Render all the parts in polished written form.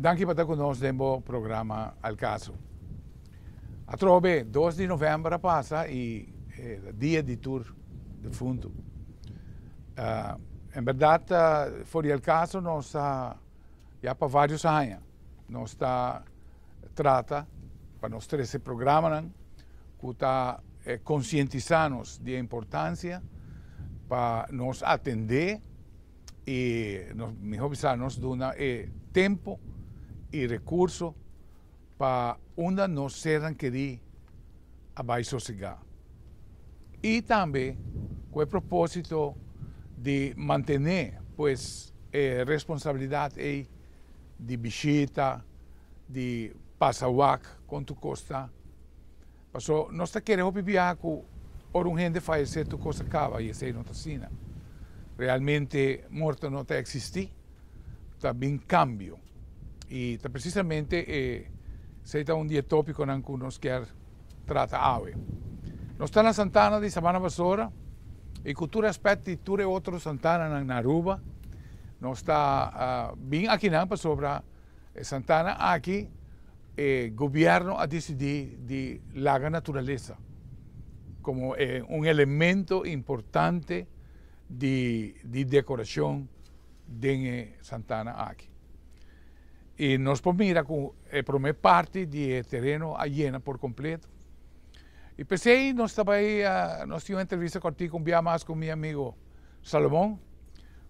Dank je por estar conosco no programa Al Caso. A trove 2 de novembro passa e dia de tour de fundo. Em verdade, fora El Caso, nós está já para vários anos. Nós está trata para nós ter esse programa que está conscientizando da importância para nos atender e melhor nos dar tempo e recurso para onde nós serão querer abaixo sossegar. E também com o propósito de manter pues, responsabilidade de visita, de passar quanto custa. Porque nós queremos viajar com a gente faz certa coisa acaba e essa não está assim. Realmente morto não está existir, está bem cambio. E está precisamente se está dia tópico que nós quer tratar hoje. Nós estamos na Santana de Sabana Vassoura e cultura aspecto de tudo outro Santana na Aruba. Nós está bem aqui sobre Santana aqui governo a decidir de la natureza como elemento importante de decoração de Santana aqui. E nós podemos que por parte do terreno llena por completo. E pensei, nós tivemos uma entrevista contigo com meu amigo Salomão,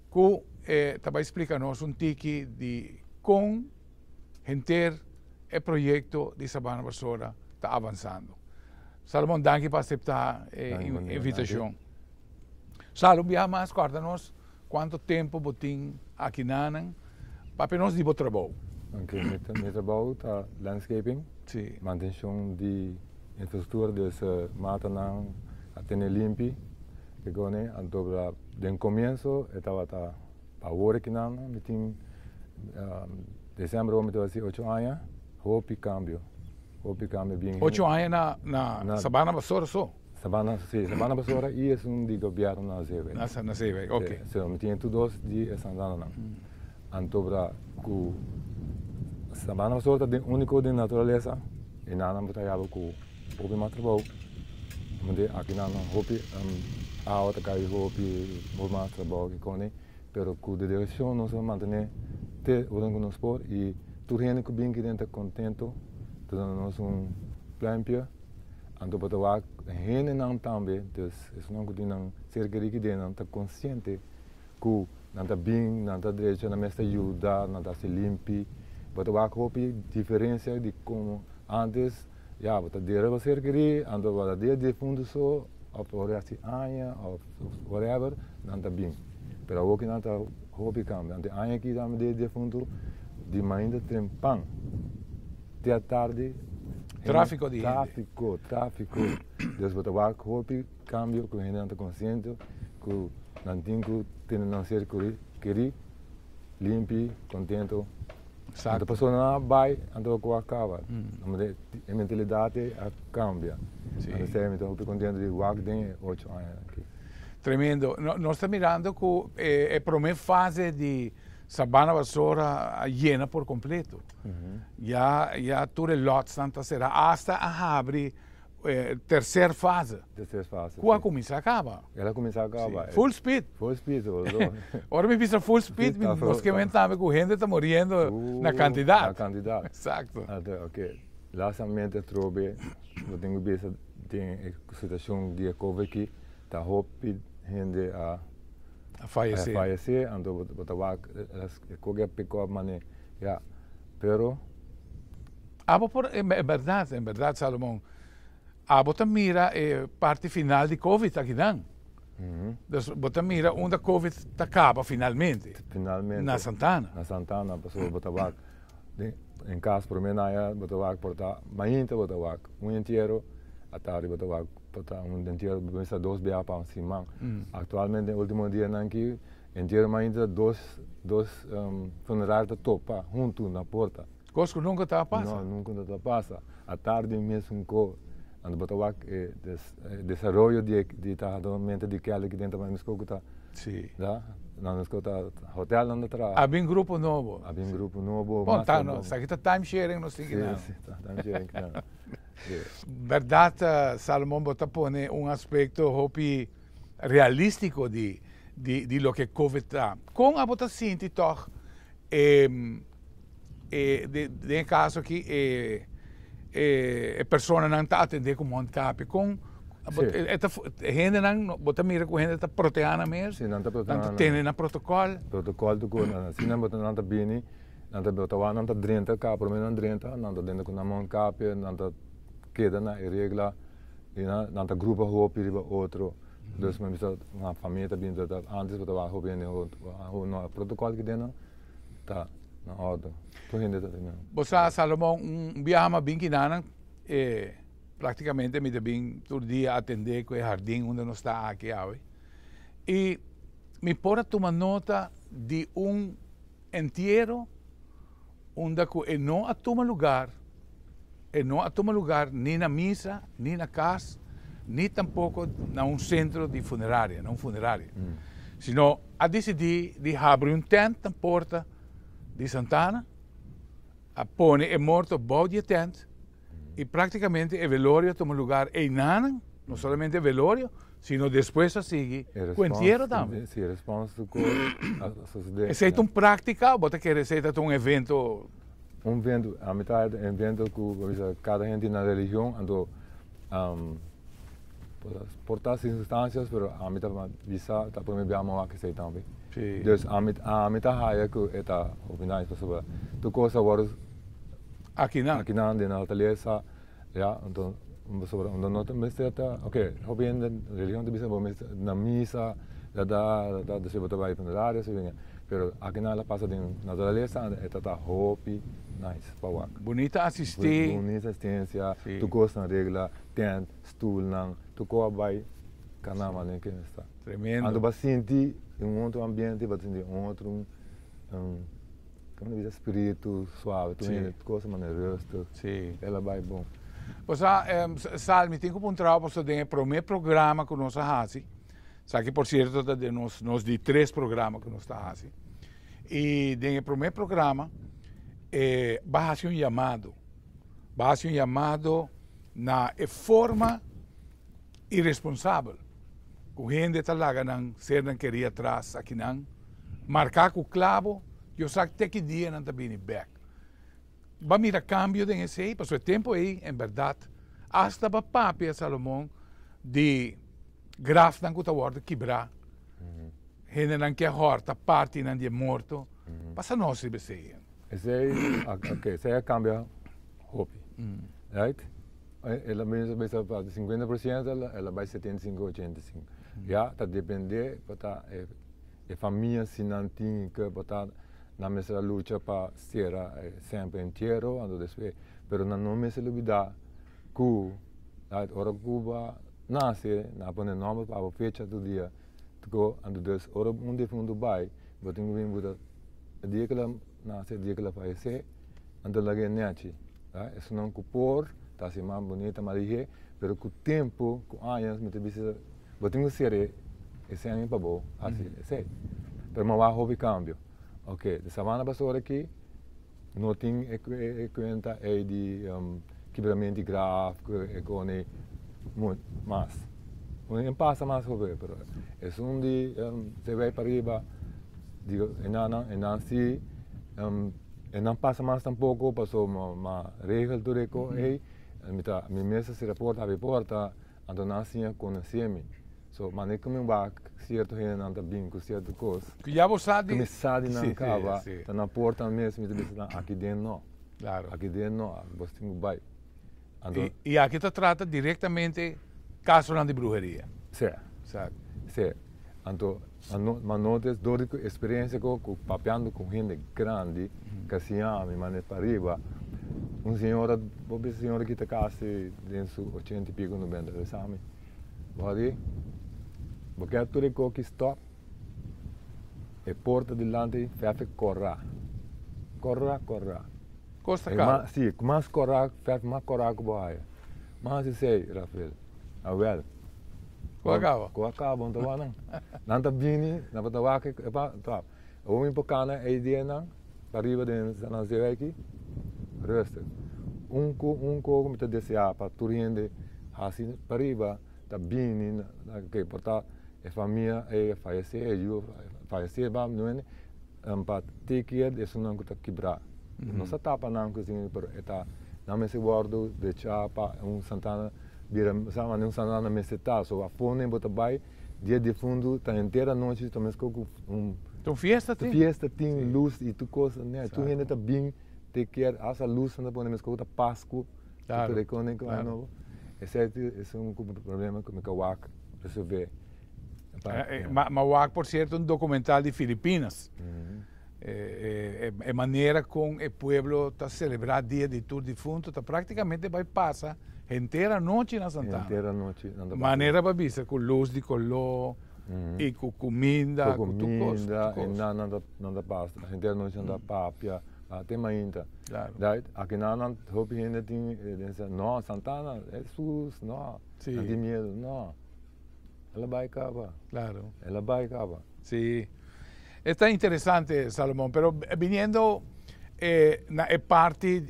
que estava explicando-nos tique de como gente o projeto de Sabana Vassoura está avançando. Salomão, danke por aceitar a invitação. Salomão, já mais conta-nos quanto tempo você aqui para nós de trabalho. Okay, meu trabalho está landscaping, manutenção de infraestrutura dessa mata até limpa, que agora desde começo estava para agora aqui em dezembro vamos ter 8 anos, houve cambio bem. 8 anos na Sabana Vassoura só? Sabana Vassoura e é de governo na Zeve. Na Zeve, ok. Então, tinha todos de Santana. Então, Sabana Vassoura é o único de natureza e nada me trabalha com o meu trabalho. Mas aqui não houve a outra coisa houve o meu trabalho que com pero com a direção nós mantém o que nos por e tudo gente que bem que está contento, então nós plan pia, então para o gente não também, então isso não que não ser que não está consciente que não está bem, não está direito, não está ajuda, não está se limpe, para o houve diferença de como antes, já para der vai ser que então para der de fundo só, ou por assim ou whatever, não está bem, pero o que não está houve cambio, então aqui também de fundo de manhã tem pão, até tarde tráfico. Depois o houve cambio que a gente não está consciente, que não tem que não ser querer, limpo, contento. A pessoa não vai, então o acaba. A mentalidade cambia. Então eu contento de o tem 8 anos aqui. Tremendo. Nós estamos mirando que a primeira fase de Sabana Vassoura llena por completo. Já todo o lote será hasta abrir terceira fase. Quando começa a acabar? Ela começa a acabar. Full speed. Agora me pisa full speed, nós que mentamos que a gente está morrendo na quantidade. Exato. Ok. Lançamento trobe, eu tenho visto tem situação de Covid aqui, está rápido gente a fallecer, então qualquer pick-up mané, já, pero. É verdade, Salomão. Você mira parte final de Covid aqui não? Você mira onde a Covid acaba finalmente. Na Santana. Na Santana, pessoal botar em casa por mim botar portar manhã botar inteiro à tarde botar inteiro começa 2 BA para cima. Atualmente no último dia aqui inteiro manhã dois funerários de topa junto na porta. Coisa que nunca está a passar. Não, nunca está a passar. À tarde mesmo com botar desenvolvimento de cada mente de aquele que dentro mais escuta. Sim. não escuta hotel onde tra. Havia um grupo novo. Havia um grupo novo. Bom, tá, não, isso aqui tá time sharing, não sei Sim, não. sim, time sharing não. Verdade, Salomão bota pone um aspecto hopi realístico de lo que COVID tá. Com a bota sinti toch de caso que persona não tá atender com handicap com gente não bota mira com gente tá proteana mesmo. Sim, não tá proteana. Não tem na protocolo. Protocolo do corona, se não bota não tá bem, não tá bota não tá drenta cá, por menos drenta, não tá dentro com na handicap, não tá queda na regra, e não tá grupo hopi riba outro. Dus men bisa uma família também dat antes bota vai hopi no protocolo que dentro tá na ordem. Tu gente tá também. Você Salomão viaja bem que nada praticamente me também todo dia atender com o jardim onde nós está aqui hoje. E me pode tomar nota de entierro onde não toma lugar, não toma lugar nem na missa, nem na casa, nem tampouco na centro de funerária, não funerária. Sino a decidir de abrir tent na porta de Santana, a pone é morto bom de tent, e praticamente o velório toma lugar em Nanan, não somente o velório, sino depois a seguir o entierro também. Sim, responde com a receita prática, ou bota que receita de evento? Evento, a metade é evento que cada gente na religião ando por tas circunstâncias, pero a metade visa tá por me ver a que sei também. Dus a metade haya que eta opiniões sobre tu coisa agora aqui não de natureza, já então sobre onde não tem certa, ok, hobby religião de bisa na missa, da se botar vai para área, se vem, pero aqui na passa de natureza, eta tá hobby, nice, para bonita assistir, bonita assistência, tu gosta na regra, tent, stool não, tu co vai canama nem que está. Tremendo. Ando sentir outro ambiente, vai sentir outro como diz espírito suave, tu vê coisa maneira, ela vai bom. Você sabe, tem que encontrar você tem o primeiro programa que nós fazemos, sabe que por certo nós de 3 programas que nós fazemos. E tem o primeiro programa vai ser chamado na forma irresponsável. Com gente tá lá não ser não queria atrás aqui não marcar com o clavo. Eu sei que que dia não está bem back. Vai mirar cambio de esse aí, passou o tempo aí, em verdade, hasta para papi Salomão de graf não está guarda quebrar, gente não quer horta, parte não é morto, passa nós se beseia. Esse aí, ok, esse aí cambia hobby, right? Ela mesmo vai ser para 50%, ela vai 75, 85. Já, tá depender, para a família se não tem que botar na mesa luta para ser sempre inteiro, ando después, pero não me se olvidar que a hora Cuba nasce, na pone nome para a fecha do dia, go ando des hora fundo vai, botinho bem buda, dia que ela nasce, dia que ela falece, ando lá ganhante, isso não cupor, tá se mais bonita, maria, pero com o tempo, com anos, me teve botinho ser esse ano para bom, assim, sei, pero mas vai houve cambio. Ok, de semana passada aqui, não tem conta de quebramento gráfico, muito mais. Não passa mais sobre, mas onde você vai para riba, digo, se não passa mais tampouco, passou uma regra do reco, minha mesa se reporta a porta, então não assim conhece-me. So, mas nem como certo gente não está bem com certa coisa. Que já você sabe. Que me sabe não acaba, está na porta mesmo, me diz aqui dentro não. Claro. Aqui dentro não, você tem que vai. E aqui está trata diretamente caso de bruxaria. Sim. Sabe? Sim. Então, mas notas dor de experiência com papeando com gente grande, que se ama, mas para arriba. Senhora que está quase dentro 80 e pico 90, sabe? Pode? Porque tudo que stop, e porta delante, fefe corra. Costa caro. Sim, mais corra, fefe mais corra que boia. Mas sei, Rafael, well, Ko acaba, não tá não. Não tá bem, não tá lá que tá. O importante é a ideia não, para riba de nazer aqui, resta. Coisa que me deseja para turinde, assim para riba, tá bem, que porta a família é falecer, vamos não é? Para ter que isso não está quebrar. Não se tapa não cozinha, pero está não me se guardo de chapa Santana vira sama Santana me se tá, so a fone bota vai dia de fundo tá inteira noite também com então fiesta tem luz e tu coisa né tu ainda tá bem te quer essa luz não pode me escutar Páscoa claro, tu reconhece claro. Esse é problema que me cauac resolver. Mauac, por certo, um documental de Filipinas. É maneira como o povo está celebrando o dia de Tour Defunto, tá praticamente vai passar inteira noite na Santana. Inteira noite. Maneira para vista, com luz de color, e com comida, com tudo coisa. Não dá pasta, inteira noite não dá papia, até ainda. Claro. Daí, aqui não hope ainda tem, não, Santana, é SUS, não, não tem medo, não. Ela vai acabar. Claro. Ela vai acabar. Sí. Está interesante, Salomón, pero viniendo na parte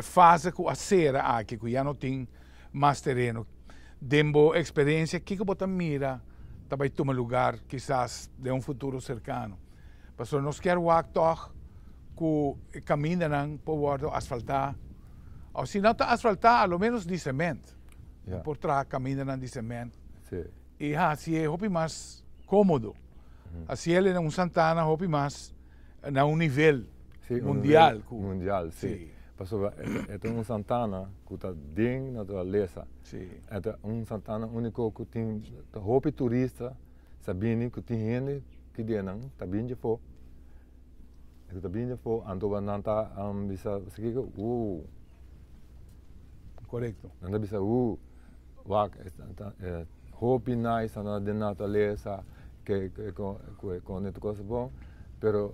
fase que a cera aqui, que já não tem mais terreno, demo experiência, que você mira, também toma lugar, quizás, de um futuro cercano. Pastor, nós queremos toch que caminham por asfaltar, ou se não está asfaltar, ao menos de cimento. Por trás caminham de cimento. Sim. E assim é muito mais cômodo. Assim ele é Santana, muito mais a nível mundial. Mundial, sim. Pastor, é Santana que está dentro da natureza. Sim. É Santana único que tem roupa turista, sabendo que tem gente que está bem de fora. Está bem de fora, então não está bisa seguir correto. Não bisa roupa nice na natureza que com isso coisa bom, pero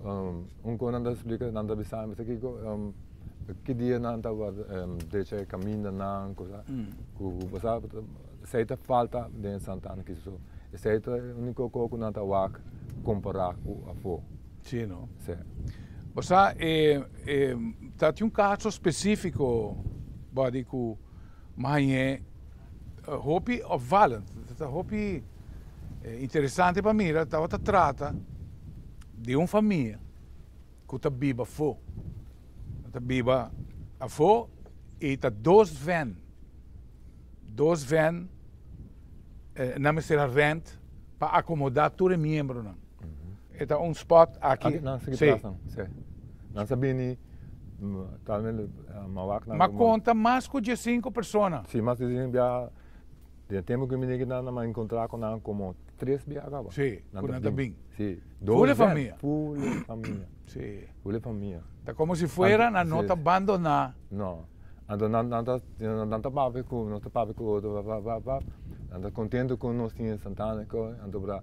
coisa não explica não bisa mas que dia não estava deixa caminho não coisa que você aceita falta de Santana que isso aceita único coisa não estava comparar com a fo. Sim, não. Sim. Você tem um caso específico, body que mas hopi opvallend. Dat hopi interessante para mim. Dat trata de uma família que está viva fo. Está viva a fo e está dois van não será rent para acomodar todos os membros. Está spot aqui. Não, não sabia nem mas conta mais de 5 pessoas. Sim, mas de tempo que me ninguém não encontrar com ela como 3 viajavam. Sim, com nada bem. Sim. Full família. Full família. Sim. Full família. Está como se fuera na nota abandonar. Não. Não está papo com outro, não contente com nós tinha Santana, então para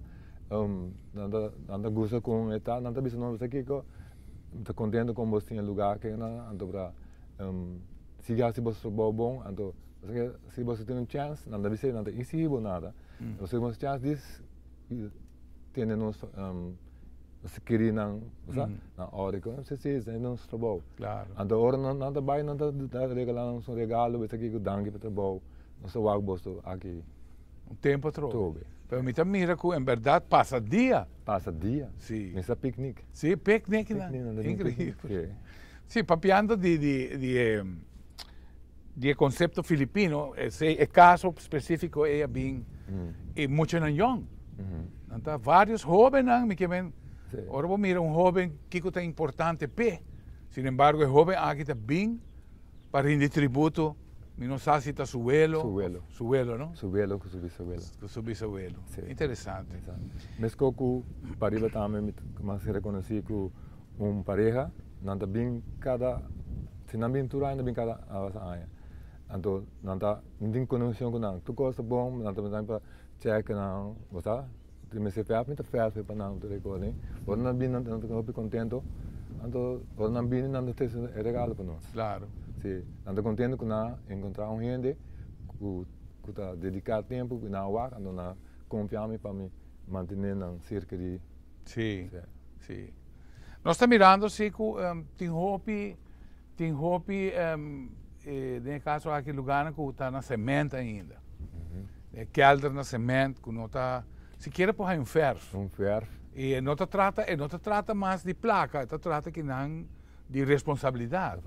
não gosta com eta, não está pensando nós aqui que está contente com você tinha lugar que não, então para se você bom, então se você tem chance, não deve ser nada insível nada. Se você chance diz tem nós se querer não, na hora que não sei se é nosso trabalho. Claro. Então hora não está bem, não está regalando um regalo, isso aqui que dangue para trabalho, não se vai bosto aqui. Tempo trobe. Pero me mira que em verdade passa dia. Passa dia? Sim. Nessa piquenique. Sim, piquenique, né? Incrível. Sim, papiando de conceito filipino, esse caso específico é bem e muito não. Então vários jovens me querem. Agora vou mirar jovem que é importante pe. Sin embargo, o jovem aqui está bem para rendir tributo. Não sei se está suelo, não? Suelo, com subisuelo. Com subisuelo. Interessante. Mas como para também, mas se reconheci que pareja, não está bem se não bem tudo ainda bem cada avançada. Então, não tem conexão com não. Tu gosta bom, não está para check não, você? Me se faz muito fácil para não te recordar. Ou não bem não estou contento. Então, ou não bem não tem regalo para nós. Claro. Sim, estou contente com encontrar gente que kuta dedicar tempo na wak ando na confiar para me manter na cerca de Sim, sim. Nós estamos mirando se tem hopi no caso aqui lugar que está na semente ainda. Kelder na semente, que não está sequer por um ferro. E não trata mais de placa, trata que não de responsabilidade.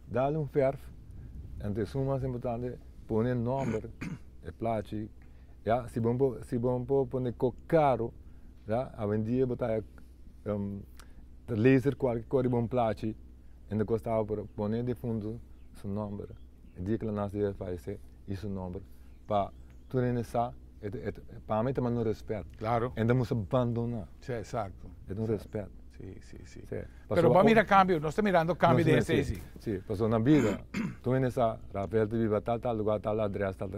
Dá-lhe ferro, então o mais importante põe o nome, é plástico. Ja, se bom põe caro, ja, a vendia botar de laser qualquer coisa bom plástico, ainda custava por põe de fundo seu nome. E diz que nós devemos fazer isso nome para tu nessa para mim também não respeito. Claro. Ainda vamos abandonar. Sim, exato. É um respeito. Sim, sim, sim. Mas vamos mirar cambio, nós estamos mirando cambio de esse. Sim, passou na vida, tu nessa rapel de viva tal lugar, tal adresse, tal,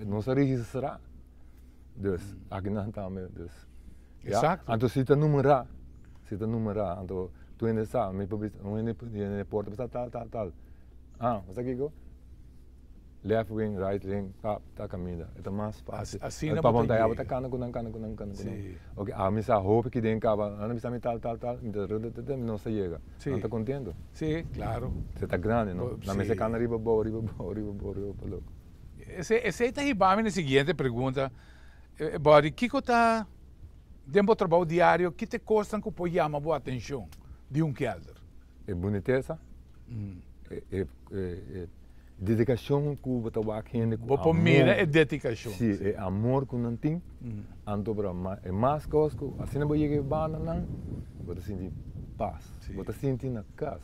não se registra. Dus, aqui não está mesmo, dus. Exato. Então se tu numerar, então tu nessa, me porta tal. Mas aqui go. Left wing, right wing, tá caminho. É mais fácil. Assim não pode ir. Tá cana. Ok, a missa roupa que dentro cava, a missa me tal, não se chega. Não tá contento? Sim, claro. Você tá grande, não? Na missa cana riba boa. Esse tá ribame na seguinte pergunta. Body, que tá dentro do trabalho diário, que te custa que pode chamar boa atenção de kelder? É boniteza. Dedicação que o trabalho rende com amor. Mira é dedicação. Sim, é amor que não tem. Então, é mais coisa que assim não vai chegar bana não. Você sente paz. Você sente na casa.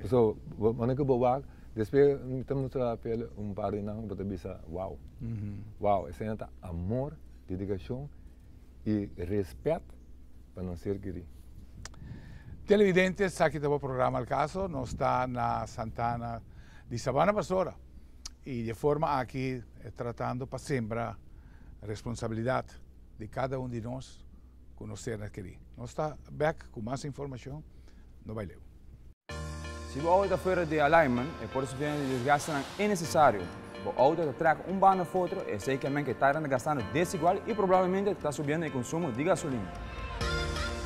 Então, quando eu vou depois estamos a pele par de não, você pensa, uau. Uau, esse é amor, dedicação e respeito para não ser querido. Televidentes, aqui está o programa Al Caso, nós está na Santana de Sabana Vassoura e de forma aqui tratando para sempre a responsabilidade de cada de nós conhecer aqui. Nós está back com mais informação no baileu. Se o auto está fora de alignment, é por isso que o desgaste é necessário. O auto está trazendo bano fotro, é certamente que está gastando desigual e provavelmente está subindo o consumo de gasolina.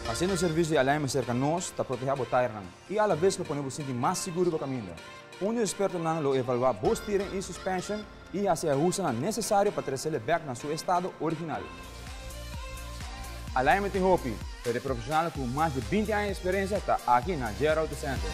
Assim, o serviço de alignment cerca de nós está protegendo o tire e, à vez, para nos sentir mais seguro para o caminho. Um experto lo evalua boa steering e suspension e hace ajustes necessários para trazer back na seu estado original. Alignment em Hopi, para profissional com mais de 20 anos de experiência, está aqui na JR Auto Center.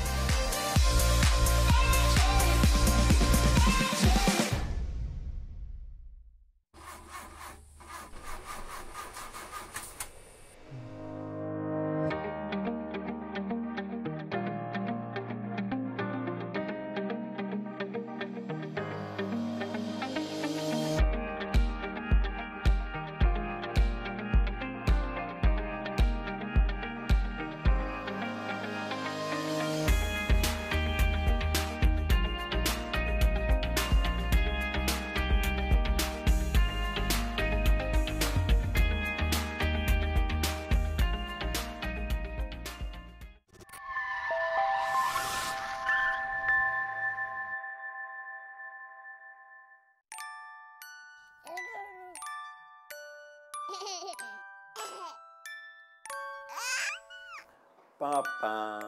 Papa.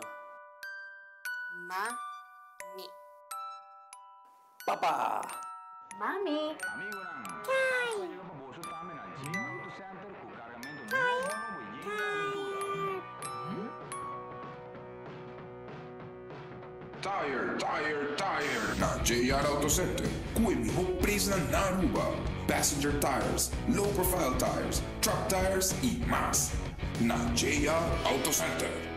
Mami. Papa. Mami. Tire. Na JR Auto Center, kuwi mo preço na Naruba. Passenger tires, low profile tires, truck tires e mais. Na JR Auto Center.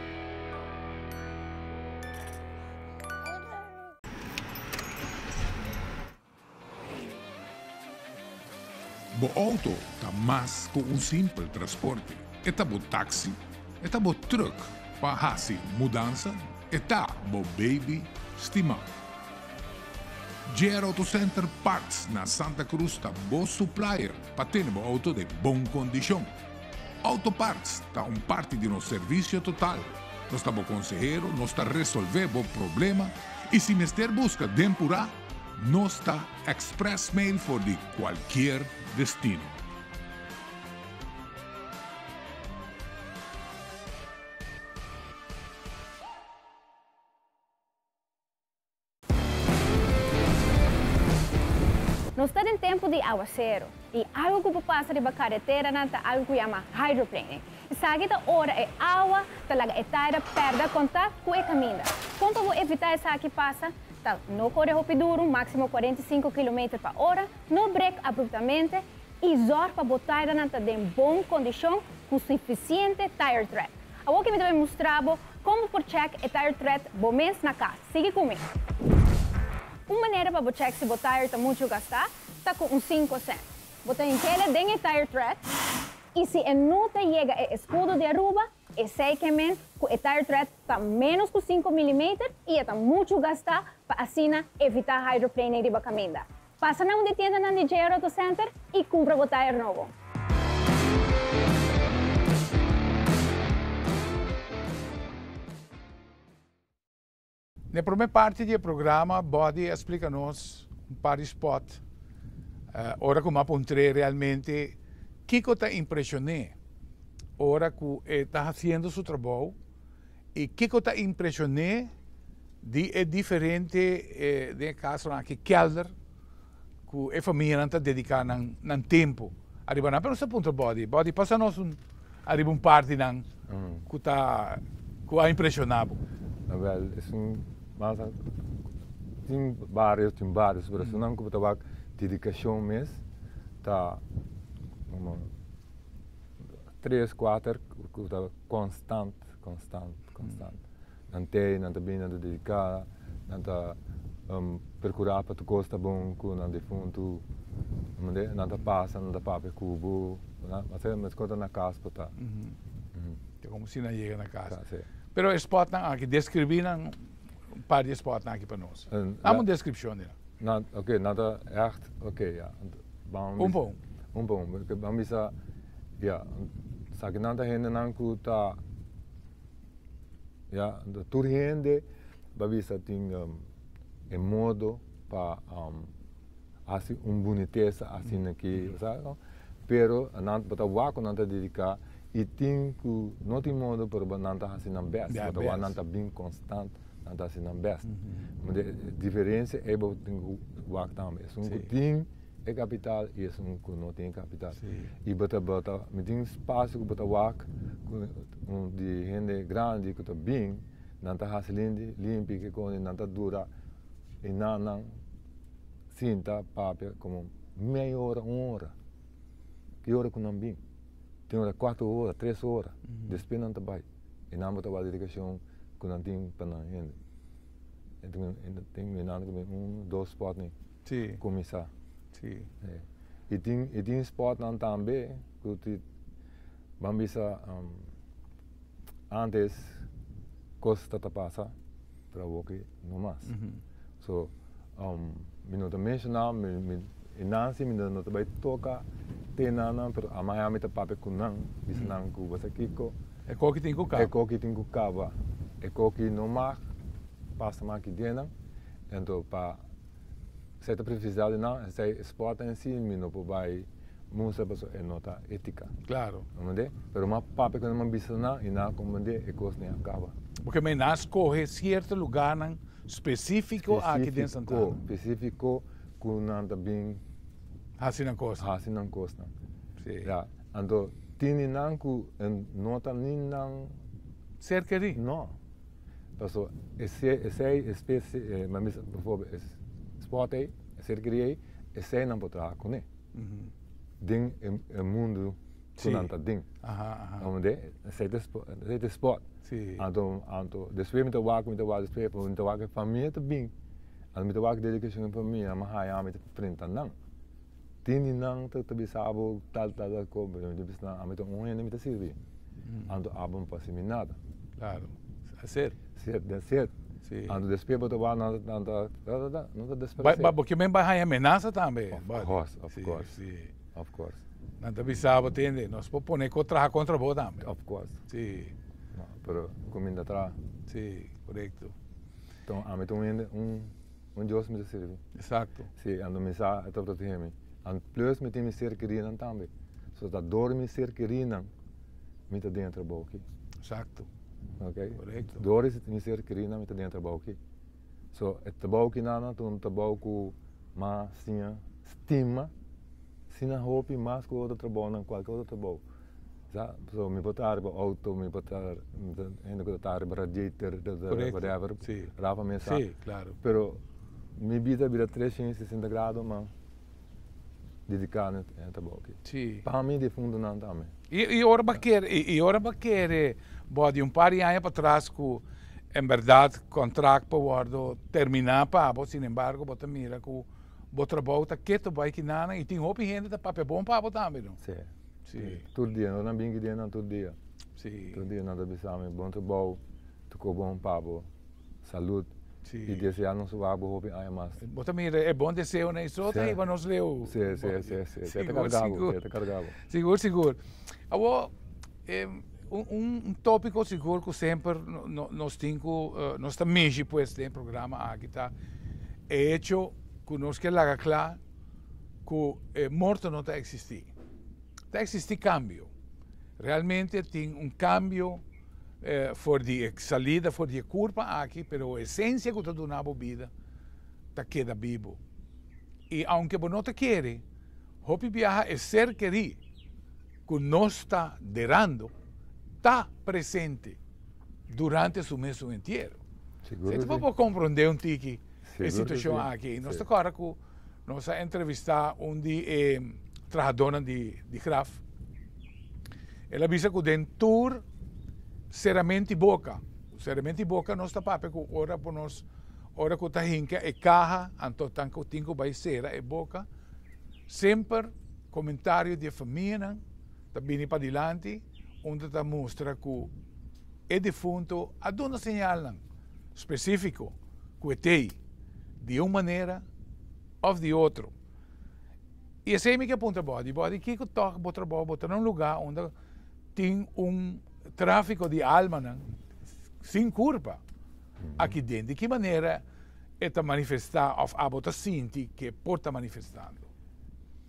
Bo auto tá mais que simples transporte. Eta bo táxi, eta bo truck, para fazer mudança, eta bo baby estimar. JR Auto Center Parts na Santa Cruz tá bo supplier para ter bo auto de boa condição. Auto Parts tá parte de nosso serviço total. Nós tá bo consejero, nós tá resolver bo problema e se mister busca dempurar, no está express mail voor de cualquier destino. Nós estamos em tempo de aguaceiro e algo que passa de carretera não é algo que chama hydroplane. Sabe que a hora é água, talaga é taira, perda contato com o caminho. Como para evitar essa que passa, não corre rápido, máximo 45 km/h, não break abruptamente e zor para botar em boa condição com suficiente tire tread. Agora que me vai mostrar como por check o tire tread bom mês na casa. Siga comigo. Uma maneira para check se o tire está muito gastado, está com 5 cents. Botar em tela, den o tire tread e se a nota chega ao escudo de Aruba, é sei que o tire tread está menos que 5 mm e está muito gastado para assim evitar hydroplane de caminho. Passa na onde tienda na DJ Auto Center e compra o tire novo. Na primeira parte do programa, Body explica-nos par de spots. Ora como apontei realmente que está impressioné. Ora que está fazendo seu trabalho e que está impressioné de diferente de caso aqui kelder que a família está dedicando um tempo. Arriba na pero sa punto Body passa-nos arriba parte nan que está que impressionado. Wel, mas tem vários, mas não que eu dedicação mesmo, tá 3, 4, constante. Não tem bem dedicada, não procurar para tu gosta bom, não de fundo, não passa, não papo cubo, mas quando na casa tá. É como se não chega na casa. Sim. Pero o spot aqui descrevi um par de spots aqui para nós. Há uma descrição dela. Oké, nada echt, ja. Bom. Porque vamos a, ja, sabe nada gente não cuta, ja, da turhende, vamos a tem modo para assim boniteza assim aqui, sabe? Pero não para o não te dedicar e tem que não tem modo para não estar assim na best, para não estar bem constante. Não assim na best. Mas a diferença é que tem o também. É tem é capital e que não tem capital. E bota me tem espaço que bota de gente grande que está bem, não está assim limpo que quando não está dura e não sinta papel como meia hora, 1 hora. Que hora que não bem? Tem hora 4 horas, 3 horas. Depois não está bem. E não bota a dedicação que não tem para não gente. Tem 1, 2 spots nem começar. Sim. E tem spot não também que vamos antes costa tá passa para o que não mais. So me não mencionar me Nancy me não vai tocar tem nada pero amanhã me tá papel com não isso não que você kiko é qual que tem com cava é qual que tem com cava é qual que não mais passa mais que dentro então para certa precisão não esse esporte em si me não vai mostrar para é nota ética claro não é pero uma papel que não bisa não e não como é coisa nem acaba porque me nas corre certo lugar específico aqui dentro de Santana específico que não tá bem assim não costa sim já então tem não que nota nem não cerca de não então esse espécie mas por favor sport aí cerca aí esse não pode com né ding o mundo que não tá ding vamos ver esse sport sim então depois me toca depois me toca família também me toca dedicação para mim mas aí me frente não tem não tá bisabo tal como eu disse não me toca me tá servir então abam para seminário claro certo sim então depois eu tô não tá desprezo porque me vai ameaça também of course não tá bisabo entende nós podemos poner contra você também of course sim pero comida atrás sim correto então a me tô um Deus me serve. Exato. Sim, ando me sa é todo time. And plus me tem ser querida também. So that door me ser querida me tá dentro da boca. Exato. Ok? Correcto. Door is me ser querida me tá dentro da boca. So é da boca nana, tu tá boca mas tinha estima, sina hope mais que outro trabalho, qualquer outro trabalho. So me botar para auto, me botar ainda botar para radiator, whatever. Sim. Rava me sa. Sim, claro. Pero mi vida vira 360 graus, mas dedicado a trabalho. Sim. Para mim de fundo não também. E ora baquer, bode par de anos para trás que em verdade contrato para guardo terminar para, sin embargo, bota mira que o trabalho está quieto vai que nada e tem roupa e gente tá papel bom para também, não? Sim. Sim. Todo dia, não bem que dia não todo dia. Sim. Todo dia nada bisame, bom trabalho, tocou bom papo, saúde. Sim. E desejar não só algo roupa aí mais. Bota mira, é bom desejo, né? Isso tá aí para nós leu. Sim. Seguro. Agora, tópico seguro que sempre nós temos, nós também pues no programa aqui tá, é hecho que nós quer lagar claro que morto não está existir. Está existir cambio. Realmente tem cambio for de salida, for de curva aqui, pero a essência que está dando a vida está queda vivo. E aunque você não te quer, hopi viaja é ser querido, que nós está derando, está presente durante o mês inteiro. Você pode compreender tique a situação aqui. Nós agora que nós entrevistar de trabalhadora de craft. Ela disse que dentro seramente boca nós está papel que ora por nós ora que tá hinca e caja anto tanto tinco vai ser e boca sempre comentário de família também para dilante onde tá mostra que é defunto a dona señal específico que tem de uma maneira ou de outro. E esse é que ponto bode que toca botar num lugar onde tem tráfico de alma sem culpa aqui dentro. De que maneira está manifestar ou a botar sente que porta manifestando?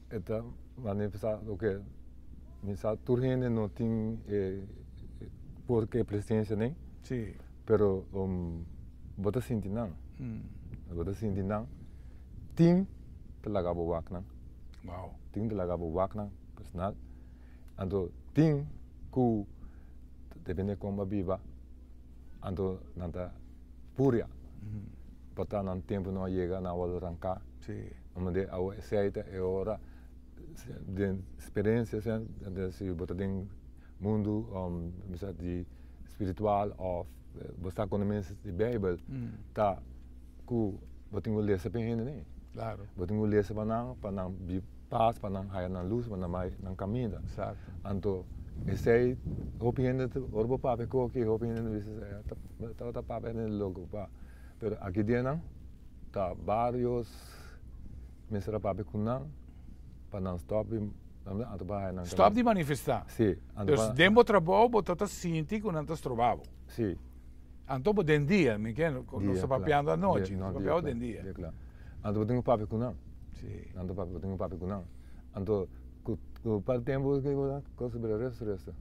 Está manifestando o que misa turgente não tem porque presença nem. Sim. Pero bota sente não. Bota sente não. Tem talaga buwak não. Wow. Tem talaga buwak não personal. Ando tem que depende como viva. Ando nanta puria. Pata nan tempo não chega na hora arrancar. Sim. Onde a aceita é hora de experiência se bota den mundo misa de espiritual ou você conhece de Bíblia tá ku botingo lesa pen né. Claro. Botingo lesa para não bi paz para não raia na luz para não mais não caminha. Exato. Anto esse opinião de orbo pape ko que opinião de tá pape no logo pa. Pero aqui dentro tá vários mesra pape kunang para não stop Stop de manifestar. Sim. Dus dembo trabalho botata sinti que não estás trabalho. Sim. Anto bo den dia, me quer, não está papeando à noite, não papeando den dia. Claro. Anto botingo pape kunang. Sim. Anto botingo pape kunang. Anto para tempo que coisa sobre resto.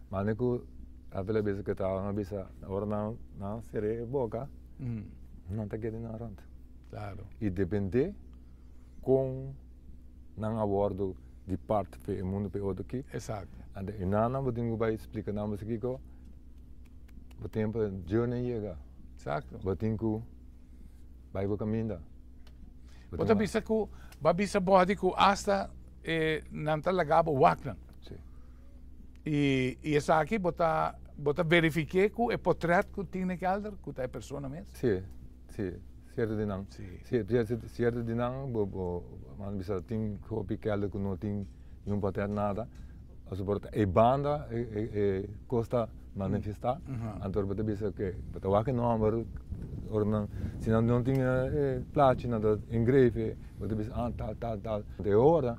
Mas nem que a vela vez que tá na bisa, agora não seré boca. Não tá querendo na ranta. Claro. E depende com não abordo de parte do mundo para outro aqui. Exato. E nada botingo vai explicar não mas aqui ko o tempo journey chega. Exato. Botingo vai o caminho. Bota bisa ku, babisa body ku hasta não tá lagabo waknan. Sim. E essa aqui bota verifique que é portrait que tem que alder, que é pessoa mesmo. Sim. Certo de não. Sim. Certo de não, mas bisa tem hopi que algo não tem nenhum portrait nada. A suporta e banda costa manifestar. Então bota bisa que bota wak número ornan se não tinha platina do engrave, bota bisa tal de hora.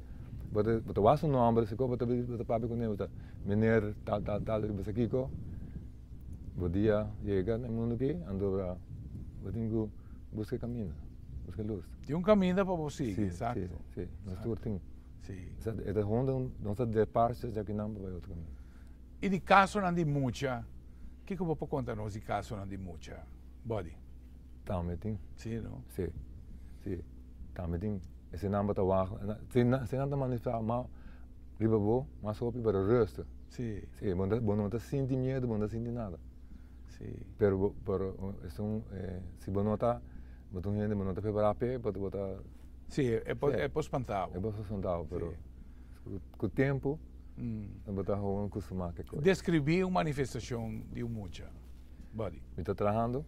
Bota was um número se bota papi com ele, meneer tal bisa aqui ko. Bodia chega no mundo aqui, ando botingo busca caminho, busca luz. De caminho para você, Sim, exato. sim, nós todos temos. Sim. É da Honda, nós de parte já que não vai outro caminho. E de caso não de muita, o que eu vou contar nós de caso não de muita? Body. Também tem. Sim, não? Sim, sim. Também tem. Esse não está wagen. Se não está manifestado, mas riba bo, mas só para rusten. Sim. Sim, não está sentindo medo, não está sentindo nada. Sim. Pero se não está, não está preparado para botar. Sim, é para espantar. É para espantar, pero com o tempo, não botar o acostumar que coisa. Descrever uma manifestação de muita. Body. Me está trabalhando.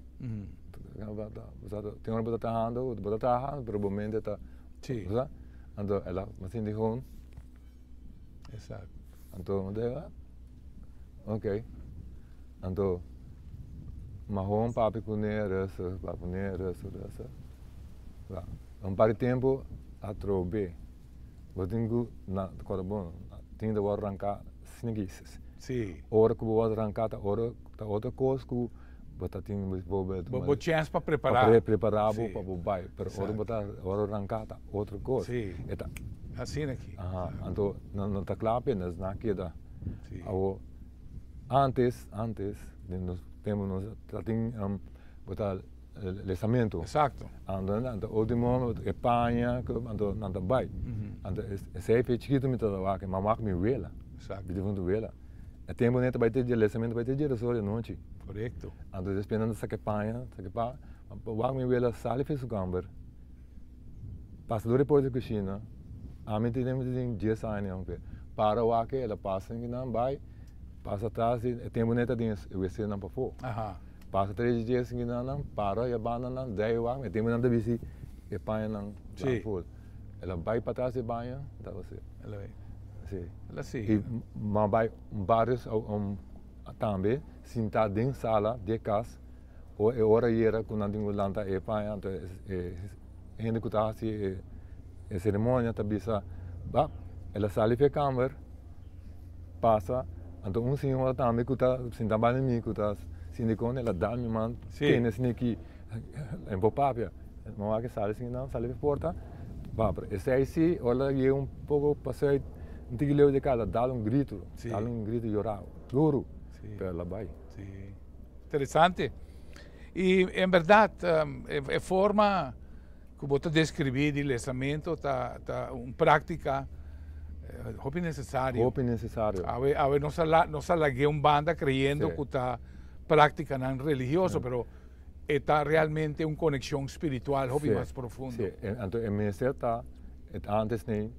Tem hora que está trabalhando, pero o momento está. Sim. Então, ela, mas sim, digo, exato. então, ok. Então, marrom, papi, rasa. Par de tempo, a trobe. Eu tenho, na corabon, tenho de arrancar sneguices. Sim. Ora que vou arrancar, outra coisa que botar tem vou chance para preparar. Preparar para o bairro, mas ora arrancar outra coisa. Sim. Assim aqui. Então não está claro apenas na queda. Antes nós temos botar lançamento. Exato. Então o último Espanha, então não está bem. Então esse é chiquito me está lá que mamãe me vela. Exato. De fundo vela. O tempo neto vai ter de lançamento, vai ter de resol noite. Correto. Então esperando essa Espanha, o me vela sale fez o gamber. Passa do depois da cozinha. A mim temos de 10 anos, para o que ela passa em não vai, passa atrás e tempo neto dentro, eu sei não para fora. Passa 3 dias em não para e a banda não daí o que tempo não deve se Espanha não for. Ela vai para trás e banha, dá você. Ela vai. Sim. Ela sim. E vai vários também sentar dentro da sala de casa, ou é hora era quando não tem lanta Espanha, então ainda que está assim a cerimônia também ela sai da câmara, passa, então senhor também que está sentado em mim, que está sindicando, ela dá minha mão, tem esse aqui, em papel, não há que sair assim não, sai da porta, vai, esse aí sim, olha um pouco passei, não tem que ler de casa, dá grito chorar, duro, para ela vai. Sim. Interessante. E em verdade, é forma que você descrever de lançamento tá prática hope necessário. Hope necessário. Não se largue banda creyendo que está prática não religiosa, pero está realmente uma conexão espiritual hope mais profunda. Sim, então o ministério está antes nem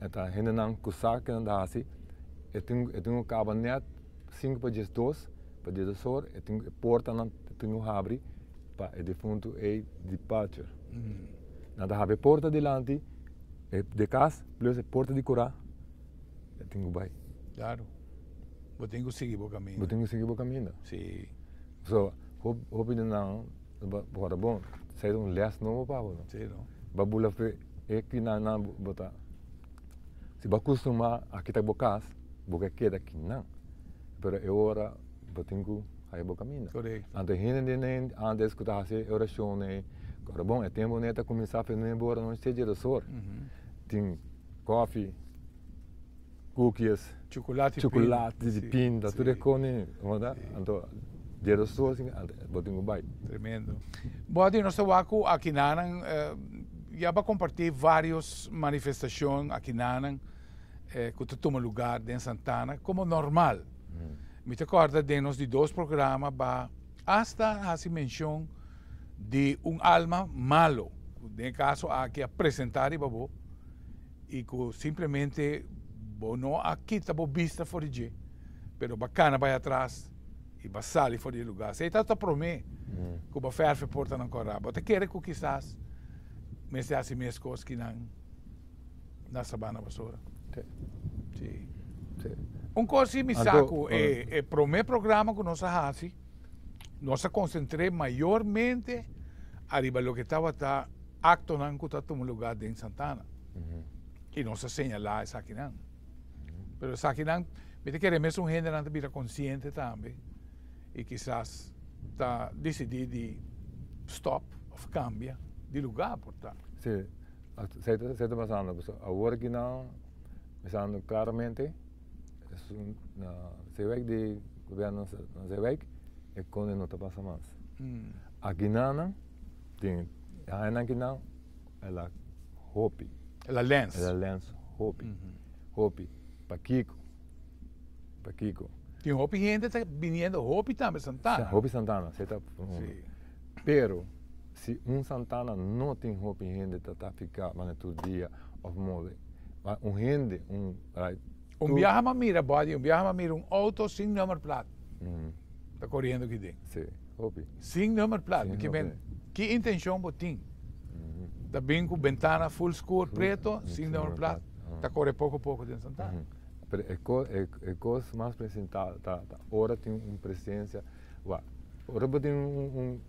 está ainda não custa que não assim. Eu tenho cabinet 5 para 2 para 18 eu tenho porta não tenho abre para o defunto é departure. Nada have porta delante de casa plus porta de cura. Eu tenho vai. Claro. Eu tenho que seguir o caminho. Eu tenho que seguir o caminho. Sim. So, hope não bora bom. Sai less novo para não. Sim, não. Babula fe que não botar. Se ba costuma aqui tá bocas, boca queda aqui não. Pero eu ora botingo aí bo caminho. Correto. Ante nem antes que tá se oração né. Agora bom, é tempo neta começar a fazer embora não esteja de sor. Tem coffee, cookies, chocolate de pinda, tudo é cone, moda. Então, de sor assim, botingo vai. Tremendo. Bom, nós estamos aqui nanan já para compartilhar várias manifestações aqui nanan que tomam lugar em Santana como normal. Me recorda de nós de 2 programas hasta hace menção de alma malo, de caso a que apresentar e que simplesmente não aqui está vista fora de, pero bacana vai atrás e vai sair fora de lugar. Se está promete que o ferve porta não corra, você quer que quizás me se assim mesmo coisas que não na sabana vassoura. Sim. Coisa que me saco é para o meu programa que nós fazemos, nós concentramos maiormente arriba do que estava acto não que está tomando lugar em Santana. E nós señalar isso aqui não. Mas isso aqui não, me queremos gente que vira consciente também e quizás está decidido de stop, cambia de lugar, portanto. Sim, você está pensando, agora que não, pensando claramente, se vai de governo, se vai, é quando não está passando mais. Aqui não, tem, aqui não, ela hopi. Ela lens. Ela lens, hopi. Hopi, Paquico. Tem hopi gente está vindo hopi também, Santana. Hopi Santana, você está. Pero, se Santana não tem hopi gente está ficar, mas todo dia, ou modo, gente, viaja a mira, body, viaja a mira, auto sem número plata. Está correndo aqui dentro. Sim, hopi. Sem número plata, que intenção você tem? Está bem com ventana full escuro, preto, sem número plata. Está correndo pouco a pouco dentro de Santana. É coisa mais apresentada, agora tem uma presença, agora tem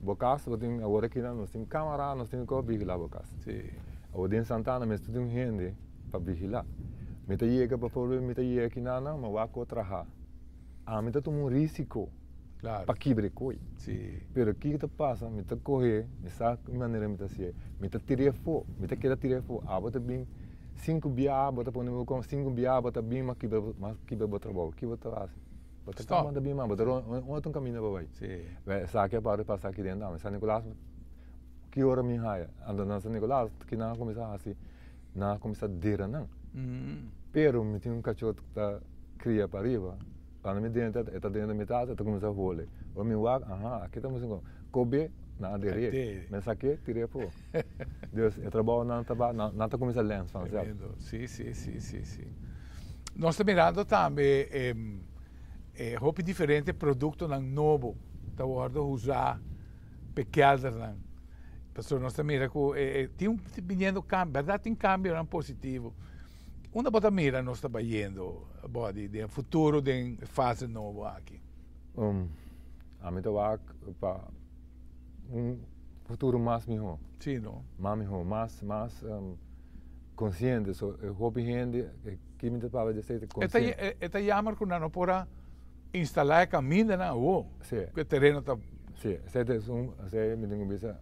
bocas, agora aqui nós temos câmera, nós temos que vigilar bocas. Agora em Santana, nós temos gente para vigilar. Meta chega para falar, meta chega aqui não, mas vai contra meta toma risco para quebrar coi. Pero aqui que passa, meta correr, meta maneira meta se, meta tirar fogo, meta querer tirar fogo, bota bem 5 biá, bota por nível com 5 biá, bota bem, mas que bota trabalho, que bota faz. Bota calma da bem, mas bota um caminho para vai. Sabe para passar aqui dentro, mas São Nicolás, que hora me raia, ando na São Nicolás, que não começa assim, não começa a dera não. Pero me tem cachorro que está cria para arriba, para me dentro, está dentro da metade, está começando a rolar. O meu aqui estamos com cobe na aderir, mas aqui tirei fogo. Deus, eu trabalho não está começando a lançar, Sim. Nós estamos mirando também roupa diferente, produto novo, está hora usar pequenas não. Pessoal, nós estamos mirando tem vindo cambio, verdade tem cambio não positivo. Onde bota mira nós estamos indo, body, de futuro, de fase nova aqui. A mim tá para futuro mais melhor. Sim, não? Mais consciente, eu hobby gente que me para de ser consciente. Eta jammer que não pode instalar caminho na rua. Sim. Que o terreno está. Sim, é me digo bisa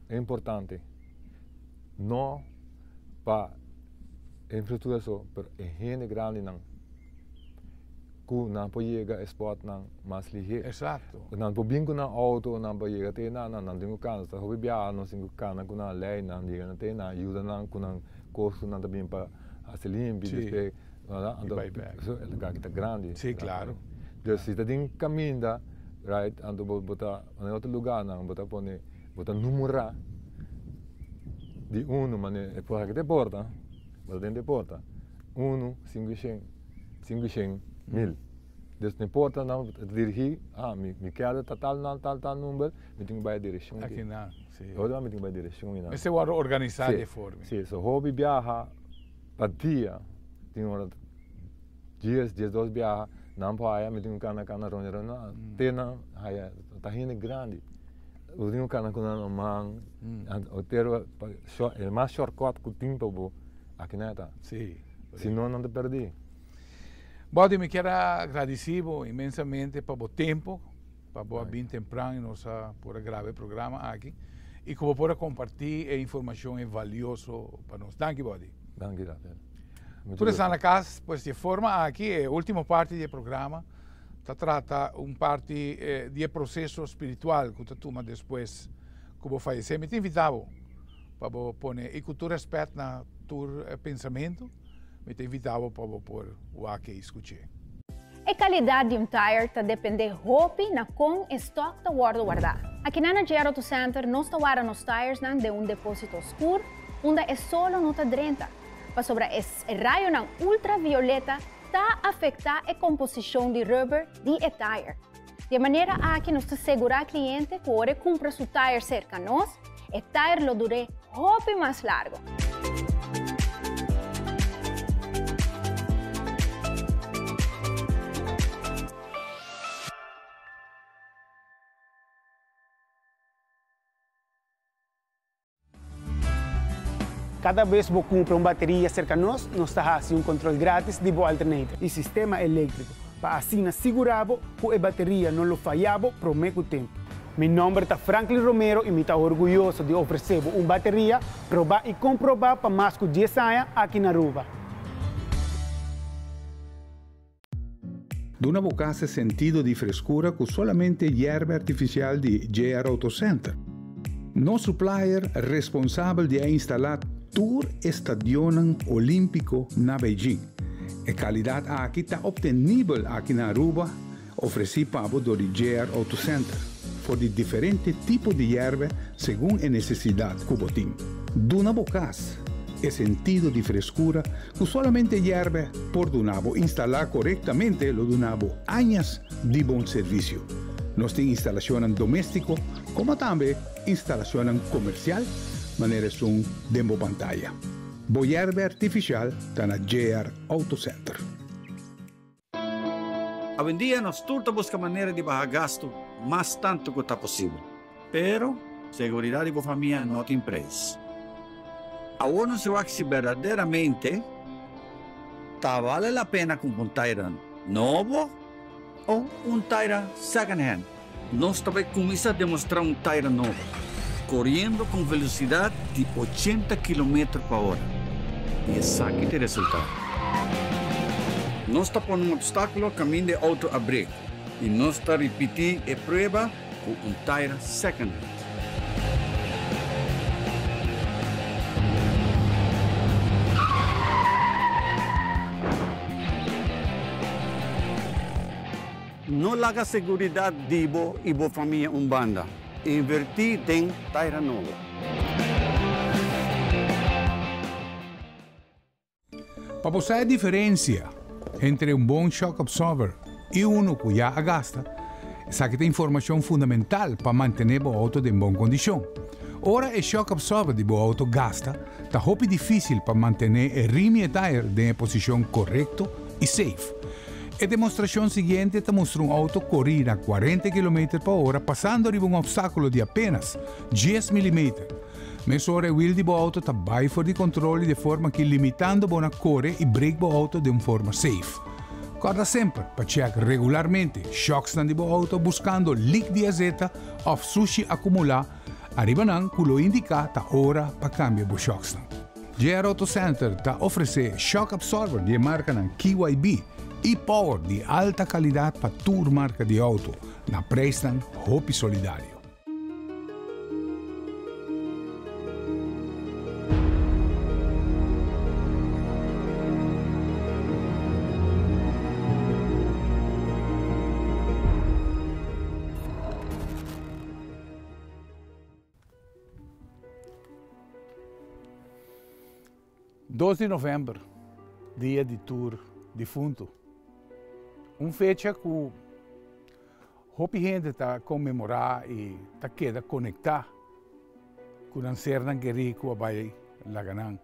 é importante. Não para infraestrutura só, pero é gente grande não. Não pode chegar spot não mais ligeiro. Exato. Não pode vir com um auto, não pode chegar até não tem cana, está hobby viajar, não tem cana com a lei, não chega até não ajuda não com um custo não também para se limpar, depois ando que está grande. Sim, claro. Então se tem caminho da, right, ando botar em outro lugar não, botar número de mas é por aqui de porta, botar dentro de porta, 500.000. Dus não importa não dirigir, me quero tal número, me tenho que ir direção. Aqui não, sim. Agora me tenho que ir direção não. Esse é o organizado de forma. Sim, so hobby viaja para dia, tem hora dias 2 viaja, não para me tenho cana ronha, tem não, tá rindo grande. Eu tenho cana com uma mão, o terro é mais shortcut que o tempo aqui não tá. Sim. Senão não te perdi. Body, me quero agradecer imensamente por o tempo, para vir temprano em nossa por grave programa aqui e como por compartilhar informação valiosa para nós. Danke, Body. Danke, Por essa na casa, pues de forma aqui a última parte do programa trata parte de processo espiritual que tu toma depois como falecer. Me te invitava para pôr e cultura respeito na tu pensamento. Me te invitava para pôr o que escutei. A qualidade de tire depende roupa na com estoque da guardado. Aqui na Gero Auto Center nós trabalhamos nos tires de depósito escuro, onde é só nota 30. Para sobre esse raio ultravioleta está afetar a composição de rubber de tire. De maneira que nós assegurar cliente que ora compra seu tire cerca a nós, o tire lo dure roupa mais largo. Cada vez que você compra uma bateria cerca de nós está fazendo controle grátis de boa alternativa e sistema elétrico, para assim assegurar que a bateria não falhava por muito tempo. Meu nome é Franklin Romero e me está orgulhoso de oferecer uma bateria, provar e comprovar para mais de 10 anos aqui na Aruba. Duna Bocas sentido de frescura com solamente hierba artificial de JR Auto Center. No supplier responsável de instalar Tour Estadion Olímpico na Beijing. A qualidade aqui está obtenível aqui na Aruba, oferecido do JR Auto Center, por de diferentes tipos de hierba segundo a necessidade que tem. Duna Bocas é sentido de frescura que solamente hierba por Dunabo instalar corretamente lo Dunabo años de bom serviço. Nós temos instalação doméstico, como também instalação comercial, maneira som demo pantalla. Bo hierba artificial está na JR Auto Center. Hoje em dia, nós todos buscamos maneira de baixar gasto mais tanto que está possível. Pero, segurança da família não tem preço. Agora não se vai se verdadeiramente vale a pena comprar um Tayran novo ou um Tayran second hand. Nós também começamos a demonstrar um Tayran novo, correndo com velocidade de 80 km/h. E esse aqui tem resultado. Nós está pondo um obstáculo caminho de auto a break. E nós está repetindo a prova com um Tayran second hand. Não larga a segurança de você e sua família banda. Invertir em Tayran novo. Para você a diferença entre um bom shock absorber e um que já gasta, essa que tem informação fundamental para manter o auto em boa condição. Ora, o shock absorber de o auto gasta está muito difícil para manter o rim e o tire em posição correta e safe. A demonstração seguinte te mostra um auto correr a 40 km/h passando por um obstáculo de apenas 10 mm. Mas ora o wheel do auto está bem fora de controle de forma que limitando a correr e break o auto de uma forma safe. Corda sempre para checar regularmente shocks do auto buscando leak de azeta ou sushi acumular. Arriba não, que lo indica a hora para cambiar os shocks. JR Auto Center está oferecendo shock absorber de marca KYB e power de alta qualidade para toda marca de auto, na Prestan Hopi Solidário. (2 de novembro, dia de tour defunto. Fecha que a gente está comemorar e está queda conectar com a cena que rico vai lá ganhar.